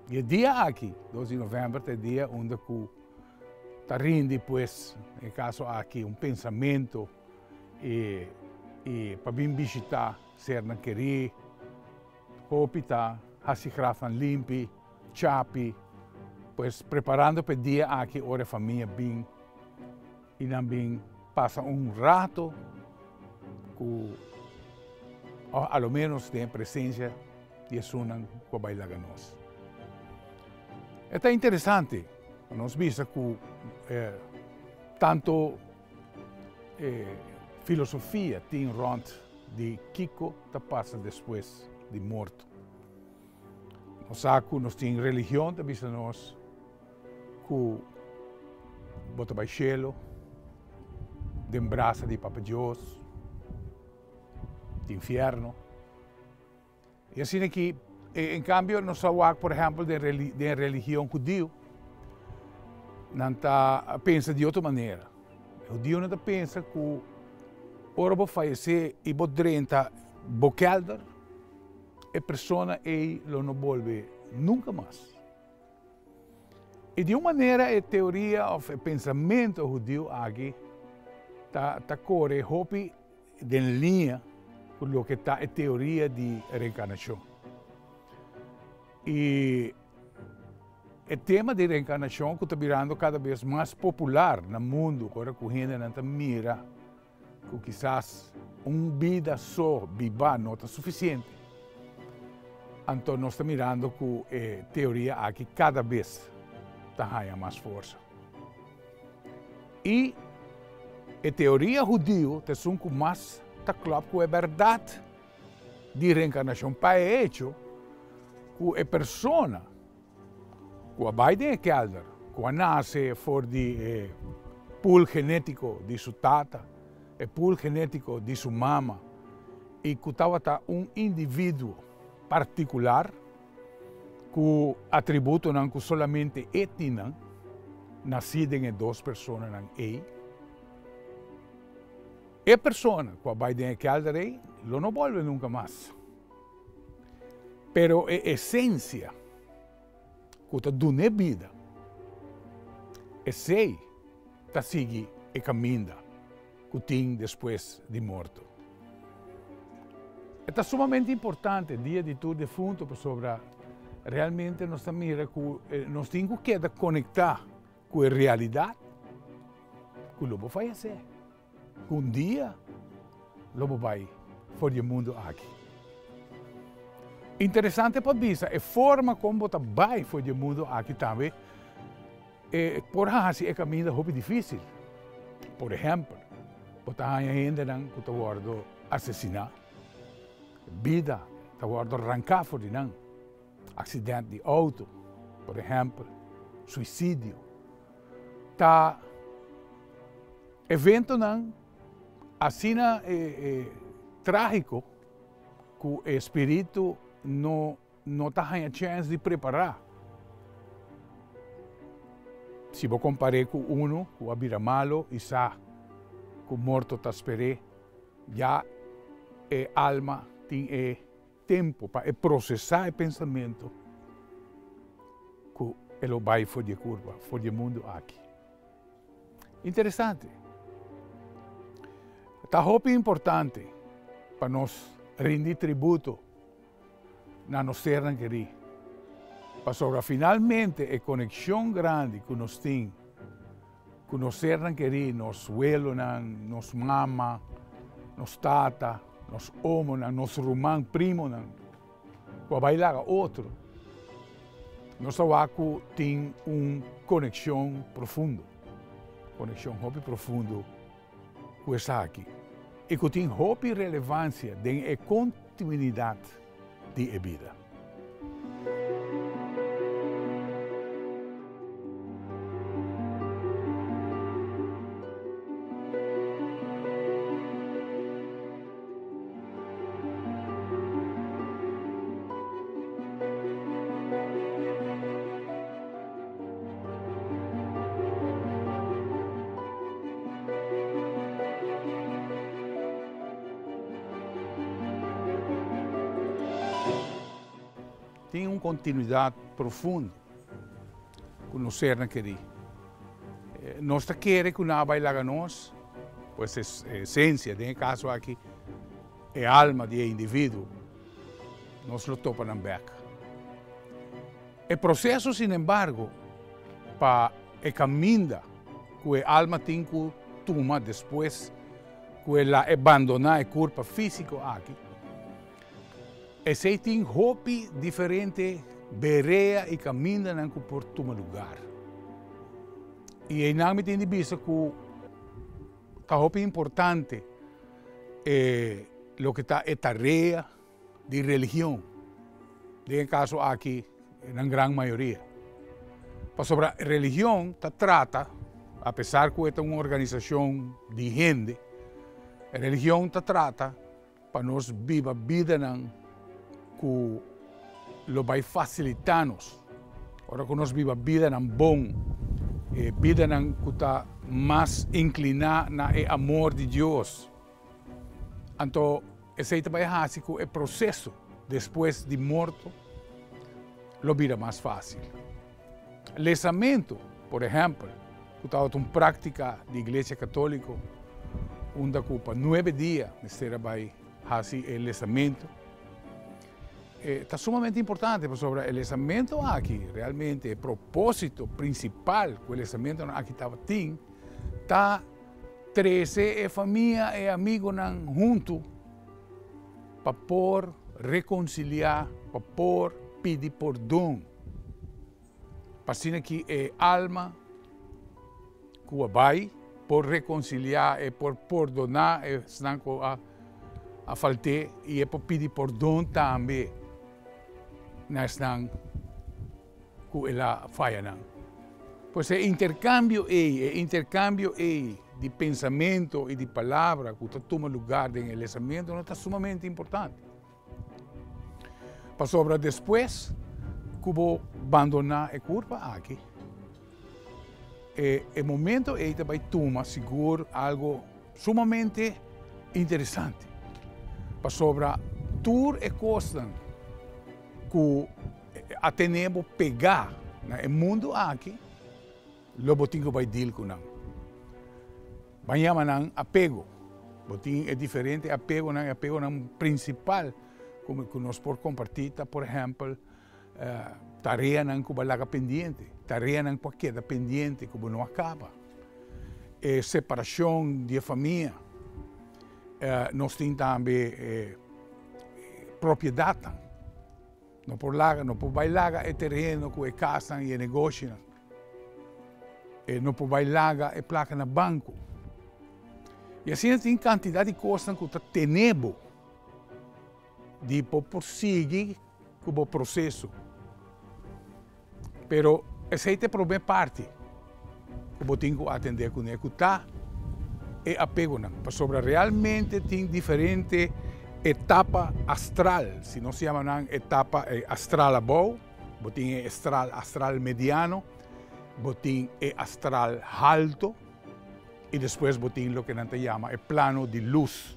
E o dia aqui, 2 de novembro, é o dia onde está rinde, pues, no caso aqui, pensamento e para vir visitar cena que rico, hospital, hasigrafan limpi, chapi, pues preparando para o dia aqui, ora a família bem e também passa rato com, ao menos, tem presença de Sunan com a bailaga nós. É interessante, nós vimos que tanto filosofia tem rond de Kiko que passa depois de morto. Nós temos religião, também nós que bota para o cielo, de embraça de Papa Deus, de inferno. E assim aqui, em cambio, nós falamos, por exemplo, de religião judía, não pensa de outra maneira. O judeu não pensa que ora vou falecer e vou drenta bokelder, a pessoa não volve nunca mais. E de uma maneira, a teoria, o pensamento judeu aqui, está corre hopi de linha com o que está a teoria de reencarnação. E o tema de reencarnação que está virando cada vez mais popular no mundo, agora que a gente não mira que quizás vida só viva não está suficiente. Então nós estamos mirando que a teoria aqui cada vez está ganhando mais força. E a teoria judía é um que mais está claro que é verdade de reencarnação para hecho que a pessoa que vai de kelder, que nasce fora de pool genético de sua tata, o pool genético de sua mama, e que estava indivíduo particular, com atributo não que solamente etnia, nascido em duas pessoas não a pessoa que vai de kelder não volta nunca mais. Pero a essência que está dando vida, esse está seguindo o caminho que tem depois de morto. É sumamente importante, dia de tudo defunto, sobre realmente nós mira que nós temos que conectar com a realidade que o lobo vai fazer. Um dia, o lobo vai fora do mundo aqui. Interessante para ver a forma como você vai fora do mundo aqui também. Por assim, é caminho muito difícil. Por exemplo, você ainda não está guardando assassinar. Vida, está guardando arrancar fora não. Acidente de auto, por exemplo, suicídio. Tá evento não, assim trágico que o espírito não está tendo chance de preparar. Se eu comparar com uno, que a vida malo e sabe que o morto está esperando, já a alma tem tempo para processar o pensamento que ele vai fora de curva, fora do mundo aqui. Interessante. Está muito importante para nós rendir tributo na nossa terra querida. Para finalmente a conexão grande que nós temos com nossa terra querida, nosso abuelo, nossa mama, nossa tata, nosso homem, nosso irmão, primo, que vai lá outro. Nós temos uma conexão profunda. Conexão muito profunda com essa aqui. E que tem muita relevância na continuidade da vida. Tem uma continuidade profunda com o ser querido. Nós queremos que não vai lá a nós, pois a essência, nesse caso aqui, é a alma do indivíduo, nós lo topa na beca. O processo, sin embargo, para o caminho que a alma tem que tomar depois que ela abandonar o corpo físico aqui, esse tem hopi diferente berea e caminha não por tomar lugar. E aí não me tem de vista que a hopi importante lo que está é tarefa de religião. No caso aqui, na grande maioria. Para sobre a religião, trata, apesar que é uma organização de gente, a religião trata para nós viver a vida que lo vai facilitar-nos. Agora que nós vivemos a vida bom, vida que está mais inclinada no amor de Deus. Então, esse vai fazer que o processo, depois de morto, lo vira mais fácil. Lesamento, por exemplo, que está uma prática da Igreja Católica, onde para 9 dias, você vai fazer o lesamento. Está sumamente importante sobre o lesamento aqui, realmente o propósito principal que o lesamento aqui tem, está 13 família e amigo nan junto para por reconciliar, para por pedir perdão. Para que é alma que vai por reconciliar e por perdonar a falte e é por pedir perdão também nas nan que ela falha nan. Pois é intercâmbio de pensamento e de palavra que toma lugar no relacionamento não está sumamente importante. Para sobra depois que vou abandonar a curva aqui. E o momento é que vai tomar seguro algo sumamente interessante. Para sobra tudo é coisa que a tenemos pegar no mundo aqui, lo botinho vai deal com não. Banhama não apego, botinho é diferente apego não principal, como que nós por compartilhar, por exemplo, tarefa não que vai pendiente, tarefa não que queda pendiente, que não acaba, separação de família, nós temos também propriedade, não por bailar é terreno que é casa e é negócio, não por bailar é placa no banco. E assim tem quantidade de coisas que temos de prosseguir com o processo. Pero essa é a primeira parte que eu tenho que atender com ele, que está é apego. Sobre realmente tem diferente etapa astral, se não se chama etapa astral boa, botin é astral mediano, botin é astral alto, e depois botin o que não se chama é plano de luz,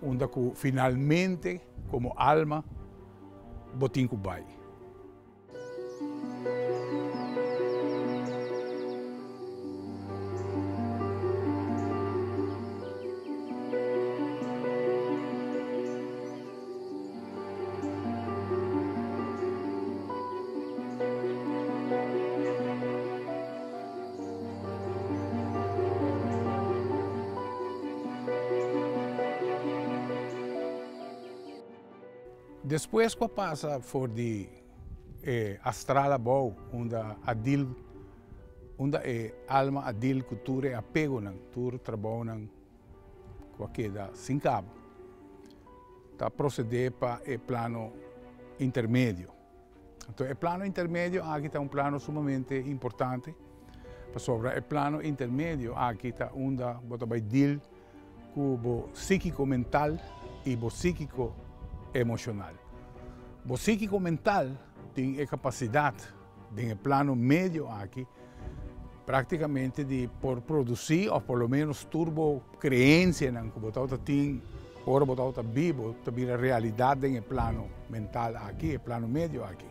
onde finalmente, como alma, botin que vai. Depois que passa por de astral boa, onde alma adil cultura e apego não, tudo trabalho não, qualquer sem cabo, tá proceder para o plano intermédio. Então, o plano intermédio aqui está plano sumamente importante. Sobre o plano intermédio aqui está onde você vai deal com o psíquico mental e o psíquico emocional. O psíquico mental tem a capacidade, no plano médio aqui, praticamente de por produzir, ou pelo menos turbo crença que você tem, por você vivo, também a realidade no plano mental aqui, no plano médio aqui.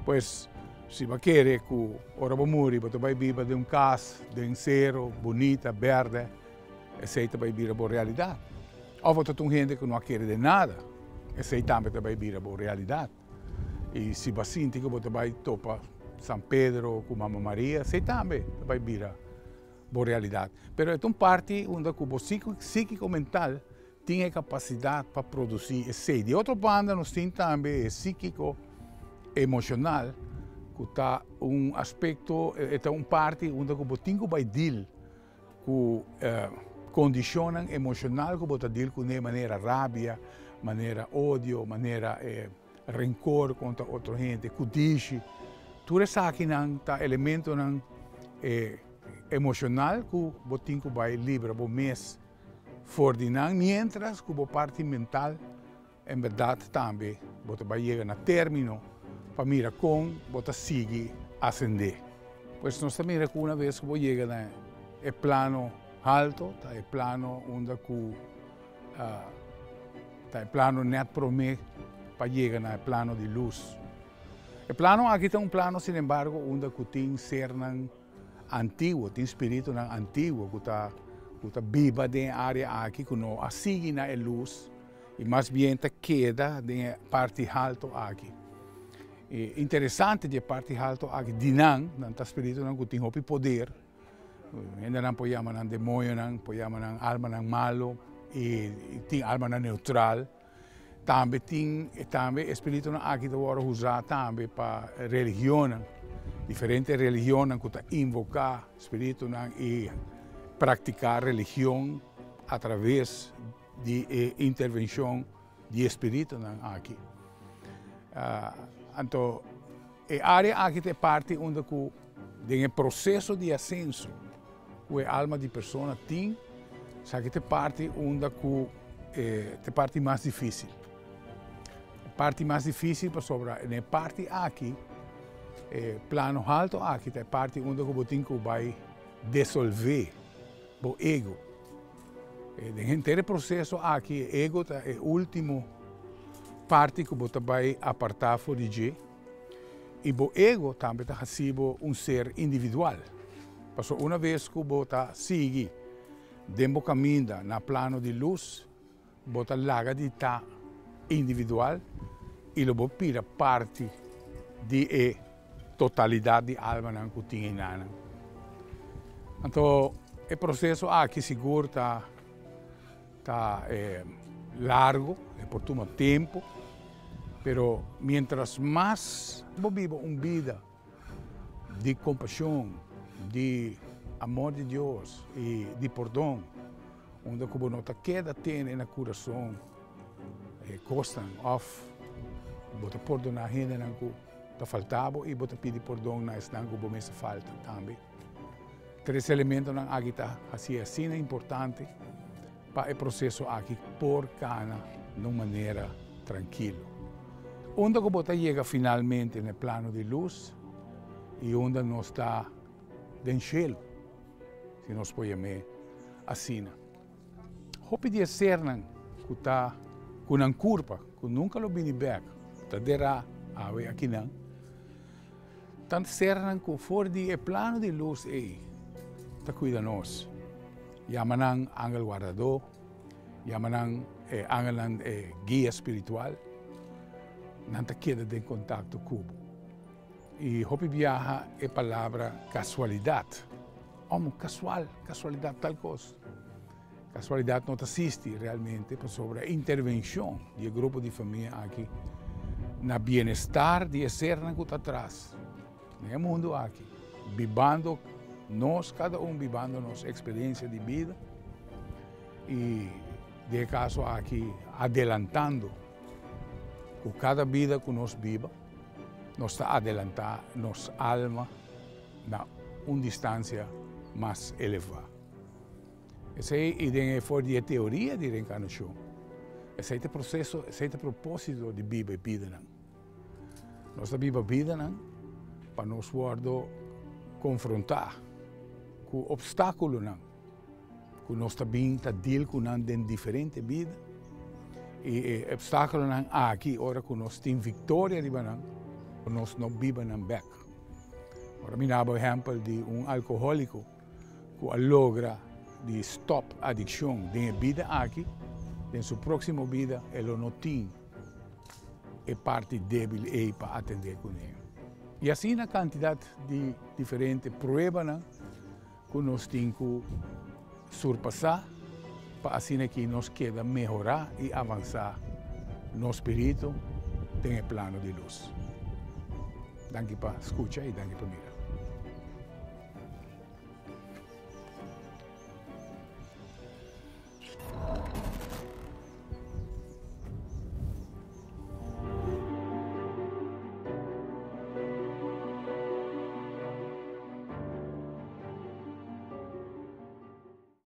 Pois, se você quer que ora você morrer, você vai viver de casa, de zero, bonita, verde, essa vai vir a realidade. Ou você tem gente que não quer de nada, essa também vai vir a realidade. E se você sente que você vai topar São Pedro com Mamma Maria, essa também vai vir a realidade. Mas é uma parte onde o psíquico mental tem a capacidade para produzir esse. De outra banda, nós temos também o psíquico emocional, que está aspecto, é uma parte onde o botinho vai deal com condiciones emocional que você deal com de maneira rabia, maneira ódio, maneira rencor contra outra gente, cudiche. Tudo isso aqui está elemento emocional que você vai livre o mês fora de nós, mientras que a parte mental, em verdade, também você vai chegar a término para mirar como você segue ascender. Pois nós também que uma vez que você chega no plano alto, é plano onde é plano net promete para chegar no plano de luz. O plano aqui tem plano, sin embargo, onde tem ser antigo, tem espírito antigo que está viva na área aqui, que não sigue na luz e mais bem queda na parte alta aqui. É interessante de parte alta aqui, de não espírito que tem o poder Ainda não podemos não demônio, não podemos não alma não malo e tem alma não neutral. Também tem espírito não aqui que agora usar também para religião, diferentes religiões que invocar espírito não e praticar religião através de intervenção de espírito não aqui. Então, a área aqui é parte onde tem o processo de ascenso que a alma de pessoa tem, sabe que é parte onde é parte mais difícil. A parte mais difícil para sobrar na parte aqui, plano alto aqui é parte onde o tem que vai dissolver o ego. No inteiro processo aqui, o ego é a última parte que você vai apartar fora de si. E o ego também está sendo ser individual. Porque uma vez que você segue dentro do caminho no plano de luz, você larga de estar individual e você pira parte da totalidade da alma que tem. Então, o processo aqui seguro está largo, por todo tempo, mas mientras mais você vive uma vida de compaixão, de amor de Deus e de perdão, onde você não queda tem no coração, costam off, você perdonar a gente que faltava e você pedir perdão na estão que você falta também. Três elementos aqui está assim é importante para o processo aqui por cana de uma maneira tranquila. Onde você chega finalmente no plano de luz e onde nós está no cielo, se nós podemos assim. Eu pedi ser que está com uma curva, que nunca lo vini back, está derá aqui não. Tanto ser que fora do plano de luz está cuida nós. Yamanang angel guardador, yamanang angel guia espiritual, não te queda de contato cubo. E hopi viaja é palavra casualidade. Casualidade tal coisa. Casualidade não existe realmente sobre a intervenção do grupo de família aqui, na bem-estar de ser que está atrás, no mundo aqui, vivendo nós, cada vivendo nossa experiência de vida e, de caso aqui, adelantando com cada vida que nós viva, nós está adelantando nossa alma na uma distância mais elevada. Essa é a ideia fora da teoria de reencarnação. Esse é o processo, esse é o propósito de viver a vida. Nós vivemos a vida para nos confrontar com obstáculos que nós também estamos com diferentes vidas. E obstáculos aqui, ora que nós temos vitória, nós não vivemos back. Ora, me dá o exemplo de alcoólico que logra de stop adicção de vida aqui, em sua próxima vida, ele não tem a parte débil para atender com ele. E assim, a quantidade de diferentes provas que nós temos que surpassar, para assim que nós queda melhorar e avançar no espírito, tem o plano de luz. Danke para escutar e danke para mirar.